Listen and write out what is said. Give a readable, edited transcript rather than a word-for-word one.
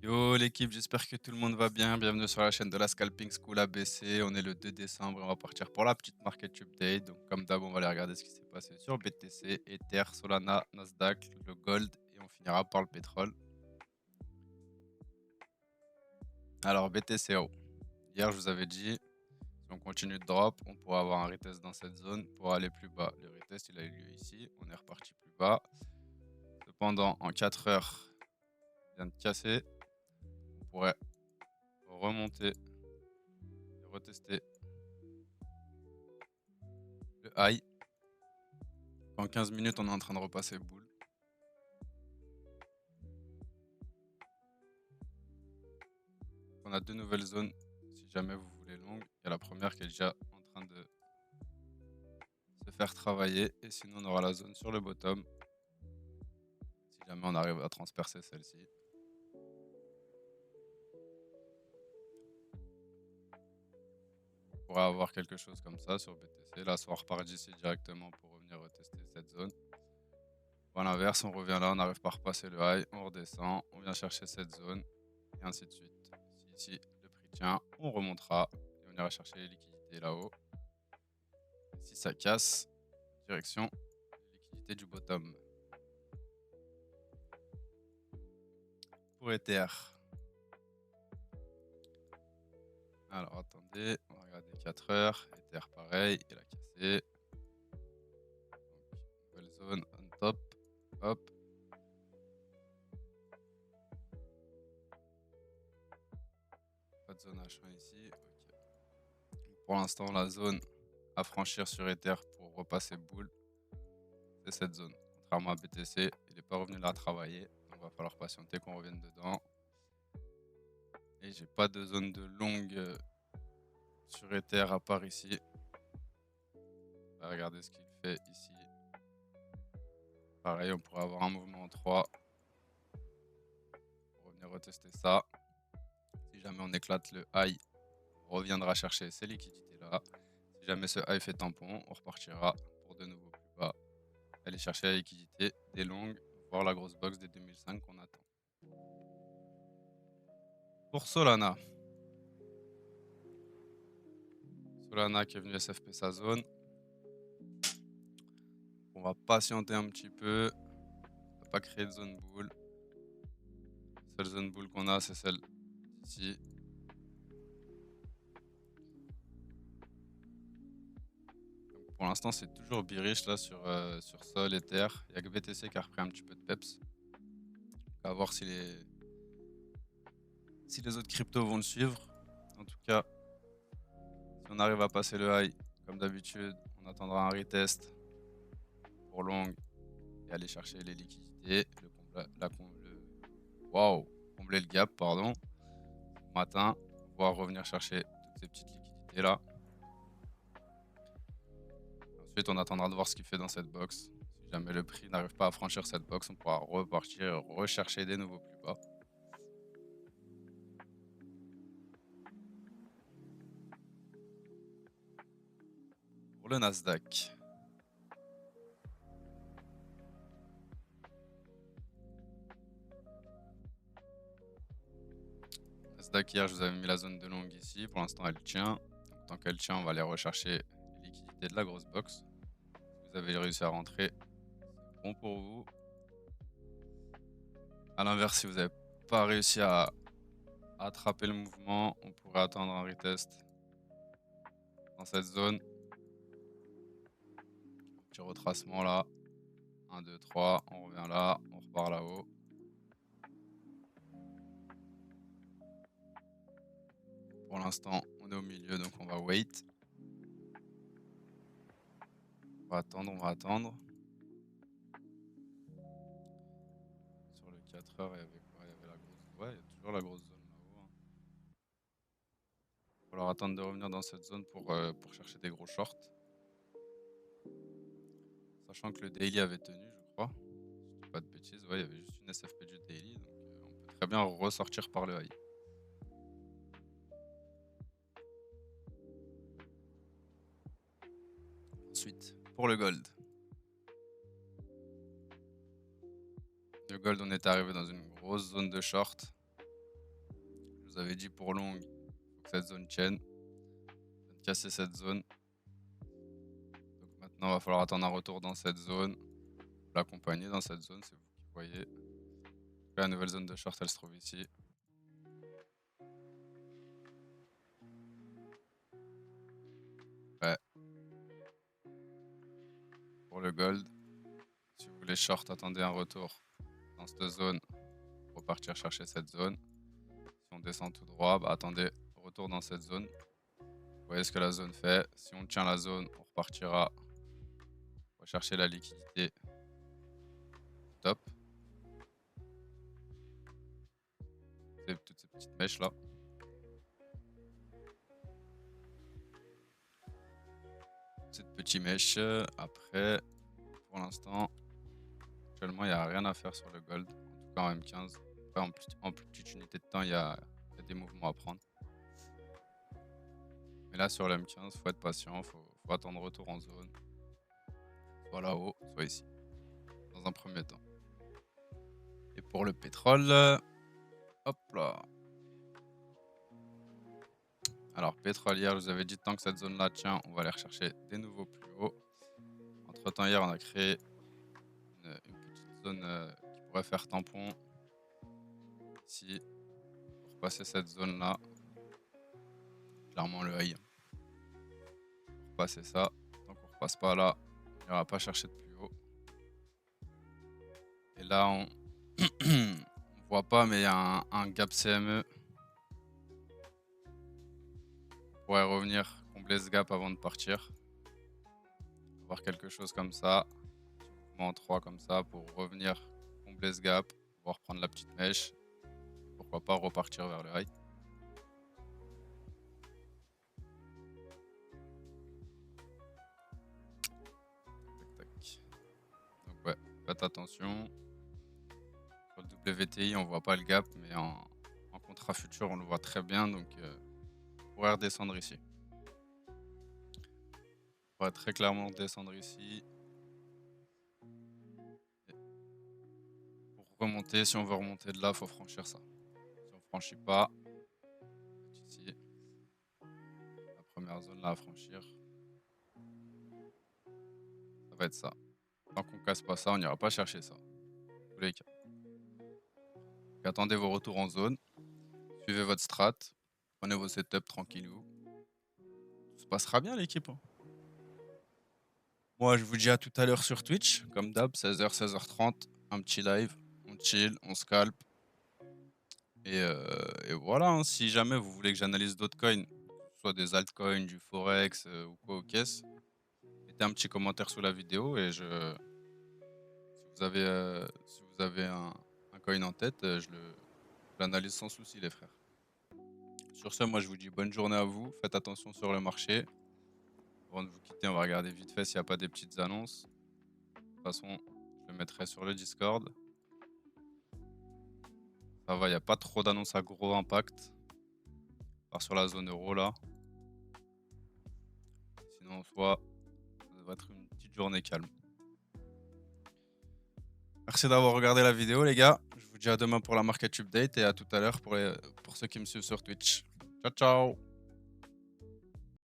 Yo l'équipe, j'espère que tout le monde va bien. Bienvenue sur la chaîne de la Scalping School ABC. On est le 2 décembre et on va partir pour la petite market update. Donc comme d'hab, on va aller regarder ce qui s'est passé sur BTC, Ether, Solana, Nasdaq, le Gold et on finira par le pétrole. Alors BTC haut. Hier, je vous avais dit, si on continue de drop, on pourra avoir un retest dans cette zone pour aller plus bas. Le retest, il a eu lieu ici. On est reparti plus bas. Cependant, en 4 heures, il vient de casser. On pourrait remonter et retester le high. En 15 minutes, on est en train de repasser boule. On a deux nouvelles zones si jamais vous voulez longue. Il y a la première qui est déjà en train de se faire travailler. Et sinon, on aura la zone sur le bottom. Si jamais on arrive à transpercer celle-ci. On pourrait avoir quelque chose comme ça sur BTC. Là, soit on repart d'ici directement pour revenir retester cette zone. Ou à l'inverse, on revient là, on n'arrive pas à repasser le high, on redescend, on vient chercher cette zone, et ainsi de suite. Si ici le prix tient, on remontera et on ira chercher les liquidités là-haut. Si ça casse, direction liquidité du bottom. Pour Ether. Alors attendez, on va regarder 4 heures. Ether pareil, il a cassé. Donc, nouvelle zone on top. Hop. Pas de zone H1 ici. Ok. Pour l'instant, la zone à franchir sur Ether pour repasser boule, c'est cette zone. Contrairement à BTC, il n'est pas revenu là travailler. Donc va falloir patienter qu'on revienne dedans. Et j'ai pas de zone de longue sur Ether à part ici. On va regarder ce qu'il fait ici. Pareil, on pourrait avoir un mouvement en 3. Pour revenir retester ça. Si jamais on éclate le high, on reviendra chercher ces liquidités là. Si jamais ce high fait tampon, on repartira pour de nouveau plus bas. Aller chercher la liquidité des longues, voire la grosse box des 2005 qu'on attend. Pour Solana. Solana qui est venu SFP sa zone. On va patienter un petit peu. On va pas créer de zone boule. La seule zone boule qu'on a, c'est celle ici. Pour l'instant, c'est toujours bearish là sur Sol, Ether. Il n'y a que BTC qui a repris un petit peu de peps. On va voir si les autres cryptos vont le suivre. En tout cas, si on arrive à passer le high, comme d'habitude, on attendra un retest pour long et aller chercher les liquidités. Combler le gap, pardon. Matin, voire revenir chercher toutes ces petites liquidités là. Ensuite, on attendra de voir ce qu'il fait dans cette box. Si jamais le prix n'arrive pas à franchir cette box, on pourra repartir, rechercher des nouveaux plus bas. Pour le Nasdaq. Nasdaq, hier, je vous avais mis la zone de longue ici. Pour l'instant, elle tient. Donc, tant qu'elle tient, on va aller rechercher les liquidités de la grosse box. Si vous avez réussi à rentrer, c'est bon pour vous. A l'inverse, si vous n'avez pas réussi à attraper le mouvement, on pourrait attendre un retest dans cette zone. Petit retracement là. 1, 2, 3, on revient là, on repart là-haut. Pour l'instant, on est au milieu, donc on va wait. On va attendre, on va attendre. Sur le 4 heures, il y avait quoi? Il y avait la grosse. Ouais, il y a toujours la grosse zone là-haut. Hein. Il va falloir attendre de revenir dans cette zone pour chercher des gros shorts. Sachant que le daily avait tenu, je crois. Si je dis pas de bêtises, ouais, il y avait juste une SFP du daily, donc on peut très bien ressortir par le high. Ensuite, pour le gold. Le gold, on est arrivé dans une grosse zone de short. vous avez dit pour longue, il faut que cette zone tienne. Je viens de casser cette zone. Donc maintenant, il va falloir attendre un retour dans cette zone. L'accompagner dans cette zone, c'est vous qui voyez. La nouvelle zone de short, elle se trouve ici. Ouais. Pour le gold, si vous voulez short, attendez un retour dans cette zone. Repartir chercher cette zone. Si on descend tout droit, bah attendez, retour dans cette zone. Vous voyez ce que la zone fait. Si on tient la zone, on repartira rechercher la liquidité. Top. C'est toutes ces petites mèches là. Cette petite mèche. Après, pour l'instant, actuellement, il n'y a rien à faire sur le gold. En tout cas en M15. Après, en plus petite unité de temps, il y a des mouvements à prendre. Mais là, sur le M15, il faut être patient. Faut attendre retour en zone. Soit là-haut, soit ici. Dans un premier temps. Et pour le pétrole, hop là. Alors, pétrole, hier, je vous avais dit, tant que cette zone-là tient, on va aller rechercher des nouveaux plus hauts. Entre-temps, hier, on a créé une petite zone qui pourrait faire tampon. Ici, pour passer cette zone-là. Clairement, le high. Pour passer ça. Tant qu'on repasse pas là, on n'ira pas chercher de plus haut. Et là, on voit pas, mais il y a un gap CME. On pourrait revenir combler ce gap avant de partir. Avoir quelque chose comme ça. En 3 comme ça pour revenir combler ce gap, pouvoir prendre la petite mèche. Pourquoi pas repartir vers le high. Tac, tac. Donc ouais, faites attention. Sur le WTI, on voit pas le gap, mais en contrat futur, on le voit très bien. Donc on pourrait redescendre ici. On pourrait très clairement descendre ici. Pour remonter, si on veut remonter de là, il faut franchir ça. Si on franchit pas, ici, la première zone là à franchir, ça va être ça. Tant qu'on casse pas ça, on n'ira pas chercher ça. Tous les cas. Donc, attendez vos retours en zone. Suivez votre strat. Prenez vos setups tranquillou. Tout se passera bien l'équipe. Hein. Moi, je vous dis à tout à l'heure sur Twitch. Comme d'hab, 16h, 16h30. Un petit live. On chill, on scalp. Et voilà. Hein. Si jamais vous voulez que j'analyse d'autres coins, soit des altcoins, du forex ou quoi aux caisses, mettez un petit commentaire sous la vidéo et si vous avez un coin en tête, je l'analyse sans souci, les frères. Sur ce, moi je vous dis bonne journée à vous. Faites attention sur le marché. Avant de vous quitter, on va regarder vite fait s'il n'y a pas des petites annonces. De toute façon, je le mettrai sur le Discord. Ça va, il n'y a pas trop d'annonces à gros impact. À part sur la zone euro là. Sinon, en soi, ça va être une petite journée calme. Merci d'avoir regardé la vidéo, les gars. Je vous dis à demain pour la market update et à tout à l'heure pour ceux qui me suivent sur Twitch. Ciao, ciao!